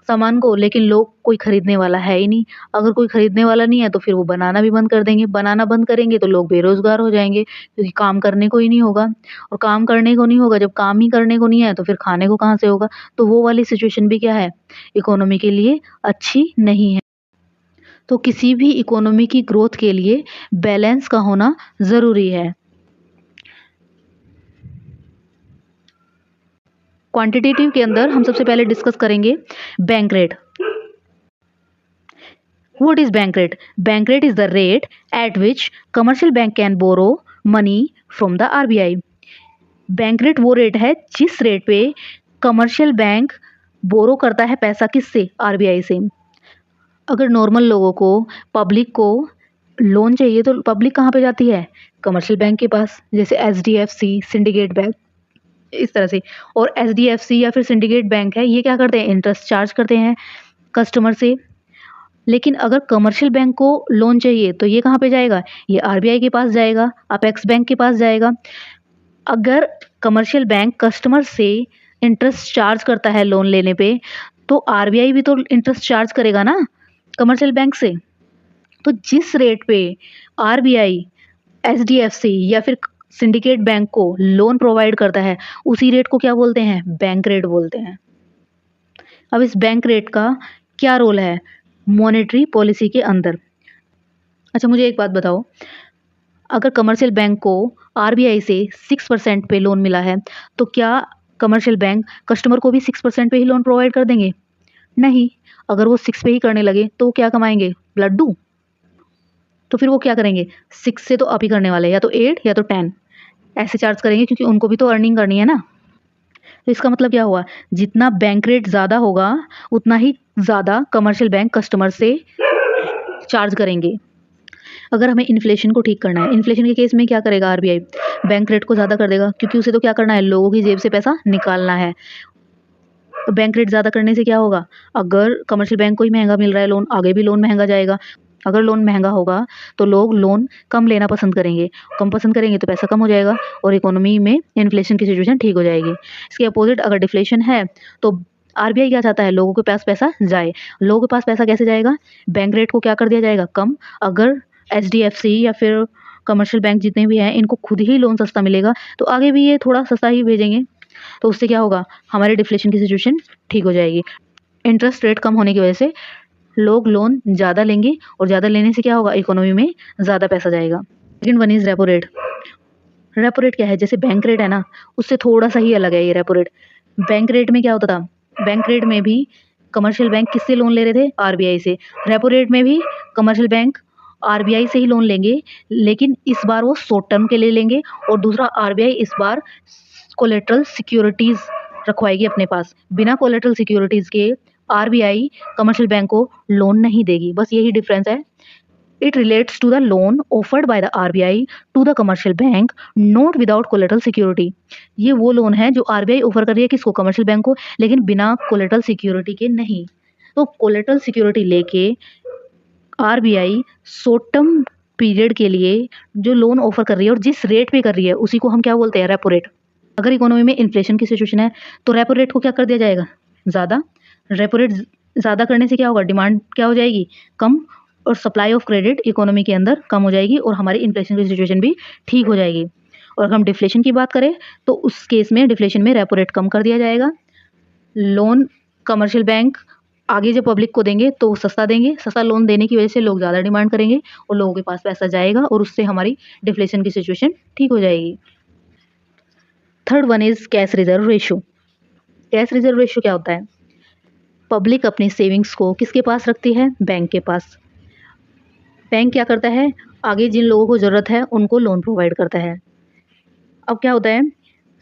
सामान को, लेकिन लोग कोई खरीदने वाला है ही नहीं। अगर कोई खरीदने वाला नहीं है तो फिर वो बनाना भी बंद कर देंगे। बनाना बंद करेंगे तो लोग बेरोजगार हो जाएंगे, क्योंकि काम करने को ही नहीं होगा। और काम करने को नहीं होगा, जब काम ही करने को नहीं है तो फिर खाने को कहाँ से होगा। तो वो वाली सिचुएशन भी क्या है, इकोनॉमी के लिए अच्छी नहीं है। तो किसी भी इकोनॉमी की ग्रोथ के लिए बैलेंस का होना ज़रूरी है। क्वांटिटेटिव के अंदर हम सबसे पहले डिस्कस करेंगे bank rate. What is bank rate? Bank rate is the rate at which commercial bank can borrow money from the RBI। Bank rate वो रेट है जिस रेट पे कमर्शियल बैंक बोरो करता है पैसा, किससे, आरबीआई से। अगर नॉर्मल लोगों को, पब्लिक को लोन चाहिए तो पब्लिक कहाँ पे जाती है, कमर्शियल बैंक के पास, जैसे एचडीएफसी, सिंडिकेट बैंक, इस तरह से। और एचडीएफसी या फिर सिंडिकेट बैंक है, ये क्या करते हैं, इंटरेस्ट चार्ज करते हैं कस्टमर से। लेकिन अगर कमर्शियल बैंक को लोन चाहिए तो ये कहाँ पे जाएगा? ये आरबीआई के पास जाएगा, अपेक्स बैंक के पास जाएगा। अगर कमर्शियल बैंक कस्टमर से इंटरेस्ट चार्ज करता है लोन लेने पे, तो आरबीआई भी तो इंटरेस्ट चार्ज करेगा ना कमर्शियल बैंक से। तो जिस रेट पे आरबीआई एचडीएफसी या फिर सिंडिकेट बैंक को लोन प्रोवाइड करता है, उसी रेट को क्या बोलते हैं? बैंक रेट बोलते हैं। अब इस बैंक रेट का क्या रोल है मॉनेटरी पॉलिसी के अंदर? अच्छा, मुझे एक बात बताओ, अगर कमर्शियल बैंक को आरबीआई से 6% पे लोन मिला है, तो क्या कमर्शियल बैंक कस्टमर को भी 6% पे ही लोन प्रोवाइड कर देंगे? नहीं। अगर वो 6 पे ही करने लगे तो वो क्या कमाएंगे? लड्डू। तो फिर वो क्या करेंगे? 6 से तो अप ही करने वाले हैं, या तो 8 या तो 10 ऐसे चार्ज करेंगे, क्योंकि उनको भी तो अर्निंग करनी है ना। तो इसका मतलब क्या हुआ? जितना बैंक रेट ज़्यादा होगा उतना ही ज़्यादा कमर्शियल बैंक कस्टमर से चार्ज करेंगे। अगर हमें इन्फ्लेशन को ठीक करना है, इन्फ्लेशन के केस में क्या करेगा आरबीआई? बैंक रेट को ज़्यादा कर देगा, क्योंकि उसे तो क्या करना है? लोगों की जेब से पैसा निकालना है। तो बैंक रेट ज़्यादा करने से क्या होगा? अगर कमर्शियल बैंक को ही महंगा मिल रहा है लोन, आगे भी लोन महंगा जाएगा। अगर लोन महंगा होगा तो लोग लोन कम लेना पसंद करेंगे, कम पसंद करेंगे तो पैसा कम हो जाएगा और इकोनॉमी में इन्फ्लेशन की सिचुएशन ठीक हो जाएगी। इसके अपोजिट अगर डिफ्लेशन है तो आरबीआई क्या चाहता है? लोगों के पास पैसा जाए। लोगों के पास पैसा कैसे जाएगा? बैंक रेट को क्या कर दिया जाएगा? कम। अगर एचडीएफसी या फिर कमर्शियल बैंक जितने भी हैं, इनको खुद ही लोन सस्ता मिलेगा, तो आगे भी ये थोड़ा सस्ता ही भेजेंगे। तो उससे क्या होगा? हमारे डिफ्लेशन की सिचुएशन ठीक हो जाएगी। इंटरेस्ट रेट कम होने की वजह से लोग लोन ज़्यादा लेंगे और ज़्यादा लेने से क्या होगा? इकोनॉमी में ज़्यादा पैसा जाएगा। Second one is repo rate. Repo rate क्या है? जैसे बैंक रेट है ना, उससे थोड़ा सा ही अलग है ये रेपो रेट। बैंक रेट में क्या होता था? बैंक रेट में भी कमर्शियल बैंक किससे लोन ले रहे थे? आरबीआई से। रेपो रेट में भी कमर्शियल बैंक आरबीआई से ही लोन लेंगे, लेकिन इस बार वो शॉर्ट टर्म के लिए लेंगे और दूसरा आरबीआई इस बार कोलेटरल सिक्योरिटीज़ रखवाएगी अपने पास। बिना कोलेटरल सिक्योरिटीज़ के आरबीआई कमर्शियल बैंक को लोन नहीं देगी। बस यही डिफरेंस है। It relates to the loan offered by the RBI to the commercial bank not without collateral security. ये वो लोन है जो आरबीआई ऑफर कर रही है किसको? कमर्शियल बैंक को, लेकिन बिना कोलेटरल सिक्योरिटी के नहीं। तो कोलेटरल सिक्योरिटी लेके आरबीआई शॉर्ट टर्म पीरियड के लिए जो लोन ऑफर कर रही है और जिस रेट पे कर रही है, उसी को हम क्या बोलते हैं? Repo rate. अगर इकोनॉमी में इन्फ्लेशन की सिचुएशन है तो रेपो रेट को क्या कर दिया जाएगा? ज़्यादा। रेपो रेट ज़्यादा करने से क्या होगा? डिमांड क्या हो जाएगी? कम, और सप्लाई ऑफ क्रेडिट इकोनॉमी के अंदर कम हो जाएगी और हमारी इन्फ्लेशन की सिचुएशन भी ठीक हो जाएगी। और अगर हम डिफ्लेशन की बात करें तो उस केस में डिफ्लेशन में रेपो रेट कम कर दिया जाएगा। लोन कमर्शियल बैंक आगे जब पब्लिक को देंगे तो वो सस्ता देंगे। सस्ता लोन देने की वजह से लोग ज़्यादा डिमांड करेंगे और लोगों के पास पैसा जाएगा और उससे हमारी डिफ्लेशन की सिचुएशन ठीक हो जाएगी। Third one is cash reserve ratio. Cash reserve ratio क्या होता है? पब्लिक अपनी सेविंग्स को किसके पास रखती है? बैंक के पास। बैंक क्या करता है? आगे जिन लोगों को ज़रूरत है उनको लोन प्रोवाइड करता है। अब क्या होता है?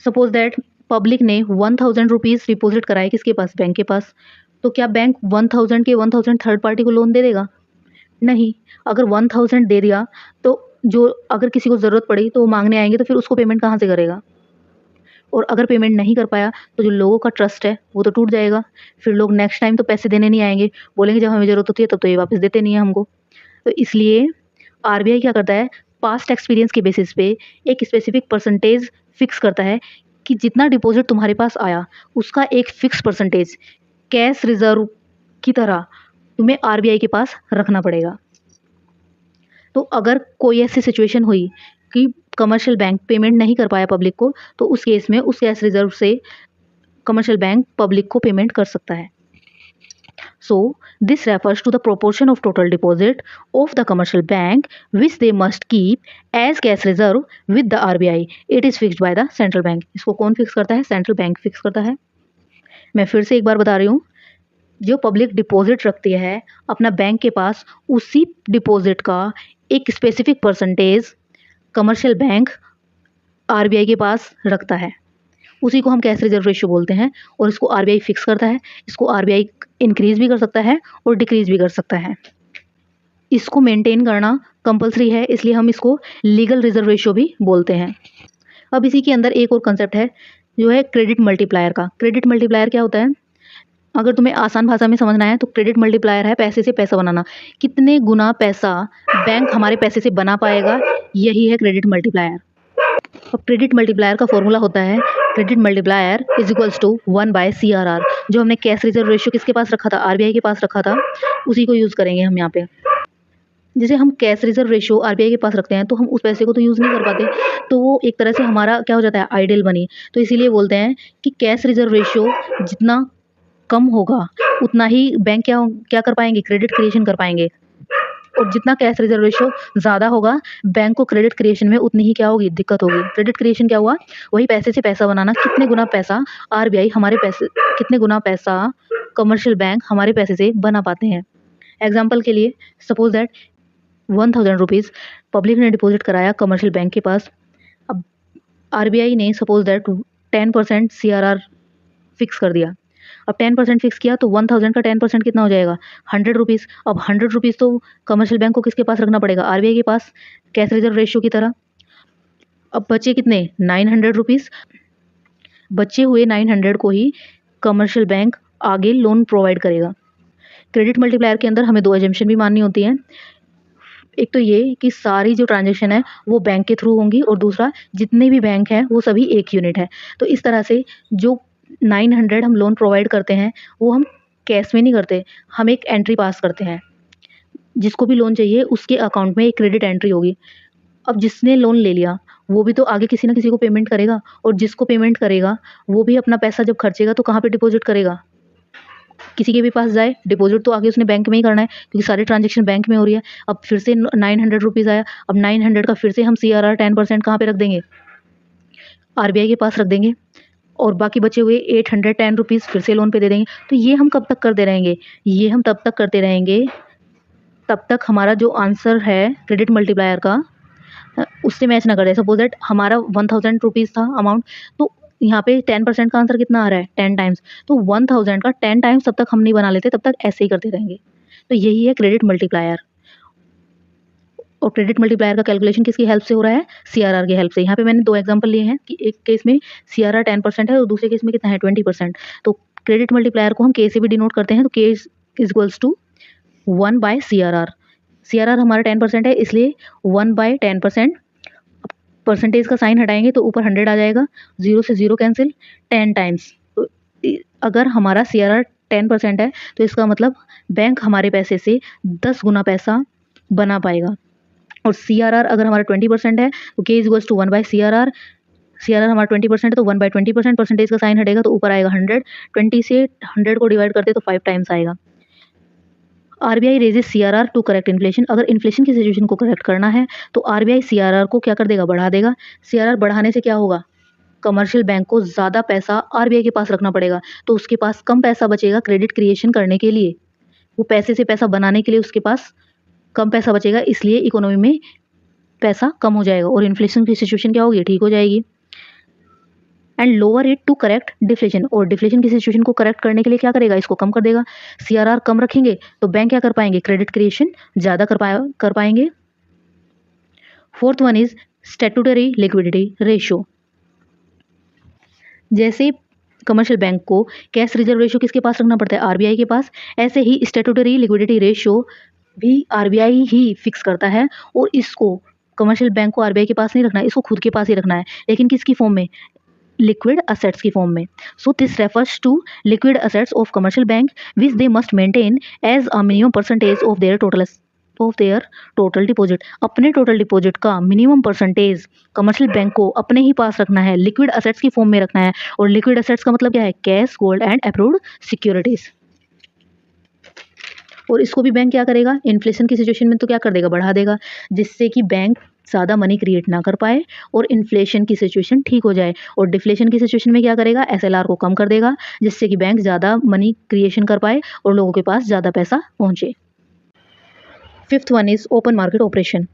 सपोज दैट पब्लिक ने 1000 रुपीज़ डिपॉजिट कराए किसके पास? बैंक के पास। तो क्या बैंक 1000 के 1000 थर्ड पार्टी को लोन दे देगा? नहीं। अगर 1000 दे दिया तो जो अगर किसी को ज़रूरत पड़ी तो वो मांगने आएंगे, तो फिर उसको पेमेंट कहाँ से करेगा? और अगर पेमेंट नहीं कर पाया तो जो लोगों का ट्रस्ट है वो तो टूट जाएगा। फिर लोग नेक्स्ट टाइम तो पैसे देने नहीं आएंगे, बोलेंगे जब हमें ज़रूरत होती है तब तो ये वापस देते नहीं है हमको। तो इसलिए आरबीआई क्या करता है? पास्ट एक्सपीरियंस के बेसिस पे एक स्पेसिफिक परसेंटेज फिक्स करता है कि जितना डिपॉजिट तुम्हारे पास आया उसका एक फिक्स परसेंटेज कैश रिजर्व की तरह तुम्हें आरबीआई के पास रखना पड़ेगा। तो अगर कोई ऐसी सिचुएशन हुई कि कमर्शियल बैंक पेमेंट नहीं कर पाया पब्लिक को, तो उस केस में उस कैश रिजर्व से कमर्शियल बैंक पब्लिक को पेमेंट कर सकता है। So, this refers to the proportion of total deposit of the commercial bank which they must keep as cash reserve with the RBI. It is fixed by the central bank. इसको कौन fix करता है? Central bank fix करता है। मैं फिर से एक बार बता रही हूँ, जो पब्लिक डिपॉजिट रखती है अपना बैंक के पास, उसी डिपॉजिट का एक specific percentage commercial bank RBI के पास रखता है। उसी को हम कैश रिजर्व रेशियो बोलते हैं और इसको आरबीआई फिक्स करता है। इसको आरबीआई इंक्रीज भी कर सकता है और डिक्रीज भी कर सकता है। इसको मेंटेन करना कंपलसरी है, इसलिए हम इसको लीगल रिजर्व रेशियो भी बोलते हैं। अब इसी के अंदर एक और कंसेप्ट है जो है क्रेडिट मल्टीप्लायर का। क्रेडिट मल्टीप्लायर क्या होता है? अगर तुम्हें आसान भाषा में समझना है तो क्रेडिट मल्टीप्लायर है पैसे से पैसा बनाना। कितने गुना पैसा बैंक हमारे पैसे से बना पाएगा, यही है क्रेडिट मल्टीप्लायर। अब क्रेडिट मल्टीप्लायर का फॉर्मूला होता है credit multiplier is equals to 1/CRR। जो हमने कैश रिजर्व रेशियो किसके पास रखा था, आरबीआई के पास रखा था, उसी को यूज़ करेंगे हम यहाँ पे। जैसे हम कैश रिजर्व रेशियो आरबीआई के पास रखते हैं तो हम उस पैसे को तो यूज़ नहीं कर पाते, तो वो एक तरह से हमारा क्या हो जाता है, आइडल मनी। तो इसीलिए बोलते हैं कि कैश रिजर्व रेशियो जितना कम होगा उतना ही बैंक क्या क्या कर पाएंगे, क्रेडिट क्रिएशन कर पाएंगे। और जितना कैश रिजर्व रेशियो ज़्यादा होगा बैंक को क्रेडिट क्रिएशन में उतनी ही क्या होगी, दिक्कत होगी। क्रेडिट क्रिएशन क्या हुआ, वही पैसे से पैसा बनाना। कितने गुना पैसा आरबीआई हमारे पैसे, कितने गुना पैसा कमर्शियल बैंक हमारे पैसे से बना पाते हैं। एग्जाम्पल के लिए सपोज दैट 1000 रुपीज़ पब्लिक ने डिपॉजिट कराया कमर्शियल बैंक के पास। अब आरबीआई ने सपोज दैट 10% सीआरआर फिक्स कर दिया। अब 10% फिक्स किया तो 1000 का 10% कितना हो जाएगा, 100 रुपीज़। अब 100 रुपीज़ तो कमर्शियल बैंक को किसके पास रखना पड़ेगा, आरबीआई के पास, कैश रिजर्व रेशियो की तरह। अब बचे कितने, 900 रुपीज़। बचे हुए 900 को ही कमर्शियल बैंक आगे लोन प्रोवाइड करेगा। क्रेडिट मल्टीप्लायर के अंदर हमें दो एजम्पशन भी माननी होती हैं। एक तो ये कि सारी जो ट्रांजैक्शन है वो बैंक के थ्रू होंगी, और दूसरा जितने भी बैंक हैं वो सभी एक यूनिट है। तो इस तरह से जो 900 हम लोन प्रोवाइड करते हैं वो हम कैश में नहीं करते, हम एक एंट्री पास करते हैं। जिसको भी लोन चाहिए उसके अकाउंट में एक क्रेडिट एंट्री होगी। अब जिसने लोन ले लिया वो भी तो आगे किसी ना किसी को पेमेंट करेगा, और जिसको पेमेंट करेगा वो भी अपना पैसा जब खर्चेगा तो कहाँ पे डिपॉजिट करेगा, किसी के भी पास जाए। डिपॉजिट तो आगे उसने बैंक में ही करना है क्योंकि सारी ट्रांजेक्शन बैंक में हो रही है। अब फिर से 900 रुपीज़ आया, अब 900 का फिर से हम सीआरआर 10% कहाँ पे रख देंगे, आरबीआई के पास रख देंगे, और बाकी बचे हुए 810 रुपीज़ फिर से लोन पे दे देंगे। तो ये हम कब तक करते रहेंगे, ये हम तब तक करते रहेंगे तब तक हमारा जो आंसर है क्रेडिट मल्टीप्लायर का उससे मैच ना करे। सपोज दैट हमारा 1000 रुपीज़ था अमाउंट, तो यहाँ पे 10% का आंसर कितना आ रहा है, 10 टाइम्स। तो 1000 का 10 टाइम्स तब तक हम नहीं बना लेते, तब तक ऐसे ही करते रहेंगे। तो यही है क्रेडिट मल्टीप्लायर। और क्रेडिट मल्टीप्लायर का कैलकुलेशन किसकी हेल्प से हो रहा है, सीआरआर की हेल्प से। यहाँ पे मैंने दो एग्जांपल लिए हैं कि एक केस में सीआरआर 10% है और दूसरे केस में कितना है, 20%। तो क्रेडिट मल्टीप्लायर को हम के से भी डिनोट करते हैं, तो के is equals to 1/CRR। CRR हमारा 10% है, इसलिए 1/10%। परसेंटेज का साइन हटाएंगे तो ऊपर 100 आ जाएगा, 0 से 0 कैंसिल, 10 टाइम्स। तो अगर हमारा सीआरआर 10% है तो इसका मतलब बैंक हमारे पैसे से 10 गुना पैसा बना पाएगा। और सीआरआर अगर हमारा 20% है तो के is equals to 1/CRR। CRR हमारा 20% है तो 1/20%, परसेंटेज का साइन हटेगा तो ऊपर आएगा 100। 20 से 100 को डिवाइड करते तो 5 टाइम्स आएगा। RBI raises CRR to correct inflation. अगर इन्फ्लेशन की सिचुएशन को करेक्ट करना है तो आरबीआई सीआरआर को क्या कर देगा, बढ़ा देगा। सीआरआर बढ़ाने से क्या होगा, कमर्शियल बैंक को ज़्यादा पैसा आरबीआई के पास रखना पड़ेगा, तो उसके पास कम पैसा बचेगा क्रेडिट क्रिएशन करने के लिए। वो पैसे से पैसा बनाने के लिए उसके पास कम पैसा बचेगा, इसलिए इकोनॉमी में पैसा कम हो जाएगा और इन्फ्लेशन की सिचुएशन क्या होगी, ठीक हो जाएगी। And lower it to correct deflation. और डिफ्लेशन की सिचुएशन को करेक्ट करने के लिए क्या करेगा, इसको कम कर देगा। सीआरआर कम रखेंगे तो बैंक क्या कर पाएंगे, क्रेडिट क्रिएशन ज़्यादा कर पाएंगे। Fourth one is statutory liquidity ratio. जैसे कमर्शियल बैंक को कैश रिजर्व रेशियो किसके पास रखना पड़ता है, आरबीआई के पास, ऐसे ही स्टैट्यूटरी लिक्विडिटी रेशियो भी आरबीआई ही फिक्स करता है। और इसको कमर्शियल बैंक को आरबीआई के पास नहीं रखना है, इसको खुद के पास ही रखना है, लेकिन किसकी फॉर्म में, लिक्विड असेट्स की फॉर्म में। So this refers to liquid assets of commercial bank which they must maintain as a minimum percentage of their total deposit. अपने टोटल डिपॉजिट का मिनिमम परसेंटेज कमर्शियल बैंक को अपने ही पास रखना है, liquid assets की form में रखना है। और लिक्विड असेट्स का मतलब क्या है, cash, gold and approved securities. और इसको भी बैंक क्या करेगा, इन्फ्लेशन की सिचुएशन में तो क्या कर देगा, बढ़ा देगा, जिससे कि बैंक ज़्यादा मनी क्रिएट ना कर पाए और इन्फ्लेशन की सिचुएशन ठीक हो जाए। और डिफ्लेशन की सिचुएशन में क्या करेगा, एसएलआर को कम कर देगा, जिससे कि बैंक ज़्यादा मनी क्रिएशन कर पाए और लोगों के पास ज़्यादा पैसा पहुँचे। Fifth one is open market operation.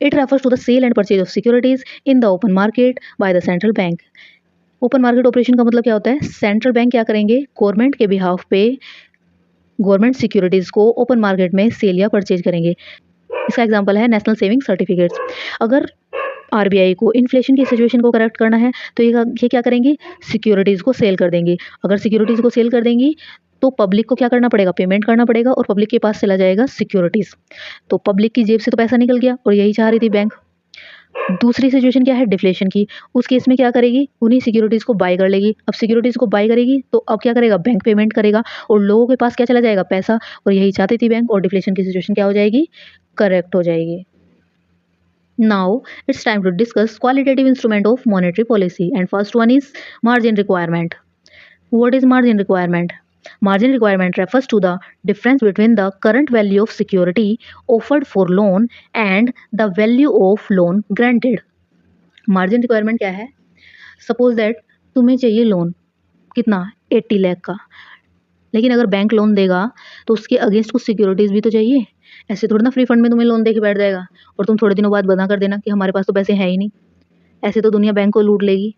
It refers to the sale and purchase of securities in the open market by the central bank. Open market operation का मतलब क्या होता है, सेंट्रल बैंक क्या करेंगे, गवर्नमेंट के बिहाफ पे गवर्नमेंट सिक्योरिटीज़ को ओपन मार्केट में सेल या परचेज करेंगे। इसका एग्जांपल है नेशनल सेविंग सर्टिफिकेट्स। अगर आरबीआई को इन्फ्लेशन की सिचुएशन को करेक्ट करना है तो ये क्या करेंगी, सिक्योरिटीज़ को सेल कर देंगी। अगर सिक्योरिटीज़ को सेल कर देंगी तो पब्लिक को क्या करना पड़ेगा, पेमेंट करना पड़ेगा और पब्लिक के पास चला जाएगा सिक्योरिटीज़। तो पब्लिक की जेब से तो पैसा निकल गया और यही चाह रही थी बैंक। दूसरी सिचुएशन क्या है, डिफ्लेशन की। उस केस में क्या करेगी, उन्हीं सिक्योरिटीज़ को बाय कर लेगी। अब सिक्योरिटीज़ को बाय करेगी तो अब क्या करेगा, बैंक पेमेंट करेगा और लोगों के पास क्या चला जाएगा, पैसा। और यही चाहती थी बैंक और डिफ्लेशन की सिचुएशन क्या हो जाएगी, करेक्ट हो जाएगी। Now it's time to discuss qualitative instrument of monetary policy, and first one is margin requirement. What is margin requirement? Margin requirement refers to the difference between the current value of security offered for loan and the value of loan granted. Margin requirement क्या है? Suppose that तुम्हें चाहिए loan, कितना, 80 लाख का, लेकिन अगर bank loan देगा तो उसके अगेंस्ट कुछ सिक्योरिटीज़ भी तो चाहिए। ऐसे थोड़ी ना फ्री फंड में तुम्हें लोन दे के बैठ जाएगा और तुम थोड़े दिनों बाद बना कर देना कि हमारे पास तो पैसे हैं ही नहीं। ऐसे तो दुनिया बैंक को लूट लेगी।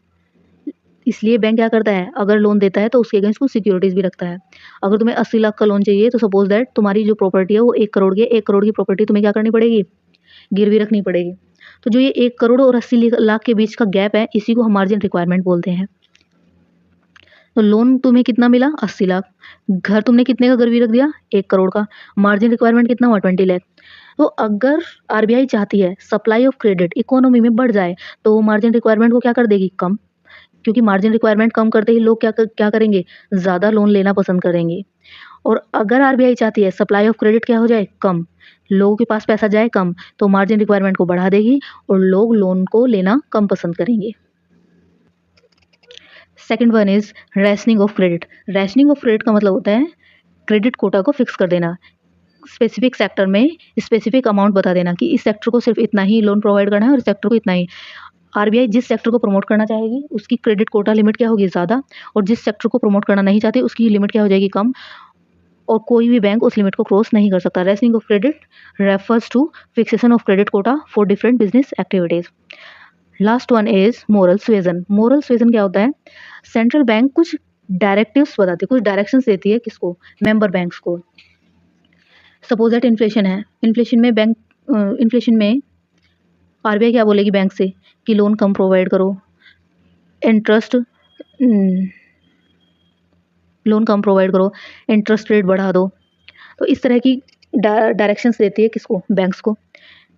इसलिए बैंक क्या करता है, अगर लोन देता है तो उसके अगेंस्ट कुछ सिक्योरिटीज़ भी रखता है। अगर तुम्हें 80 लाख का लोन चाहिए तो सपोज दैट तुम्हारी जो प्रॉपर्टी है वो 1 करोड़ की है, 1 करोड़ की प्रॉपर्टी तुम्हें क्या करनी पड़ेगी, गिरवी रखनी पड़ेगी। तो जो ये 1 करोड़ और 80 लाख के बीच का गैप है, इसी को हम मार्जिन रिक्वायरमेंट बोलते हैं। तो लोन तुम्हें कितना मिला, 80 लाख। घर तुमने कितने का गिरवी रख दिया, 1 करोड़ का। मार्जिन रिक्वायरमेंट कितना हुआ, 20 लाख। तो अगर आरबीआई चाहती है सप्लाई ऑफ क्रेडिट इकोनॉमी में बढ़ जाए तो मार्जिन रिक्वायरमेंट को क्या कर देगी, कम। क्योंकि मार्जिन रिक्वायरमेंट कम करते ही लोग क्या करेंगे, ज़्यादा लोन लेना पसंद करेंगे। और अगर आरबीआई चाहती है सप्लाई ऑफ क्रेडिट क्या हो जाए, कम, लोगों के पास पैसा जाए कम, तो मार्जिन रिक्वायरमेंट को बढ़ा देगी और लोग लोन को लेना कम पसंद करेंगे। Second one is rationing of credit. Rationing of credit का मतलब होता है क्रेडिट कोटा को फिक्स कर देना। स्पेसिफिक सेक्टर में स्पेसिफिक अमाउंट बता देना कि इस सेक्टर को सिर्फ इतना ही लोन प्रोवाइड करना है और इस सेक्टर को इतना ही। आरबीआई जिस सेक्टर को प्रमोट करना चाहेगी उसकी क्रेडिट कोटा लिमिट क्या होगी, ज़्यादा, और जिस सेक्टर को प्रमोट करना नहीं चाहती उसकी लिमिट क्या हो जाएगी, कम। और कोई भी बैंक उस लिमिट को क्रॉस नहीं कर सकता। Rationing of credit refers to fixation of credit quota for different business activities. Last one is moral suasion. Moral suasion क्या होता है, सेंट्रल बैंक कुछ डायरेक्टिव्स बताती है, कुछ डायरेक्शंस देती है, किसको, मेंबर बैंक्स को। सपोज दैट इन्फ्लेशन है, इन्फ्लेशन में आरबीआई क्या बोलेगी बैंक से कि लोन कम प्रोवाइड करो, इंटरेस्ट लोन कम प्रोवाइड करो, इंटरेस्ट रेट बढ़ा दो। तो इस तरह की डायरेक्शंस देती है किसको, बैंक्स को।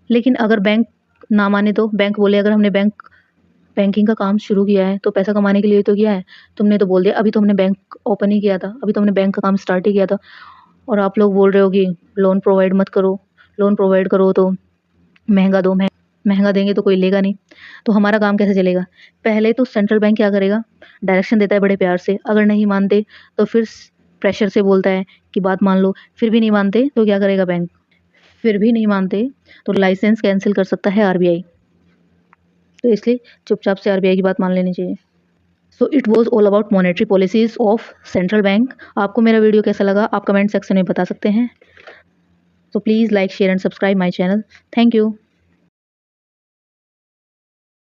लेकिन अगर बैंक ना माने तो बैंक बोले अगर हमने बैंकिंग का काम शुरू किया है तो पैसा कमाने के लिए तो किया है, तुमने तो बोल दिया, अभी तो हमने बैंक ओपन ही किया था, अभी तो हमने बैंक का काम स्टार्ट ही किया था और आप लोग बोल रहे हो कि लोन प्रोवाइड मत करो, लोन प्रोवाइड करो तो महंगा दो, महंगा देंगे तो कोई लेगा नहीं, तो हमारा काम कैसे चलेगा। पहले तो सेंट्रल बैंक क्या करेगा, डायरेक्शन देता है बड़े प्यार से, अगर नहीं मानते तो फिर प्रेशर से बोलता है कि बात मान लो, फिर भी नहीं मानते तो क्या करेगा बैंक, फिर भी नहीं मानते तो लाइसेंस कैंसिल कर सकता है आरबीआई। तो इसलिए चुपचाप से आरबीआई की बात मान लेनी चाहिए। So it was all about monetary policies of central bank. आपको मेरा वीडियो कैसा लगा आप कमेंट सेक्शन में बता सकते हैं। So please like, share and subscribe my channel. Thank you.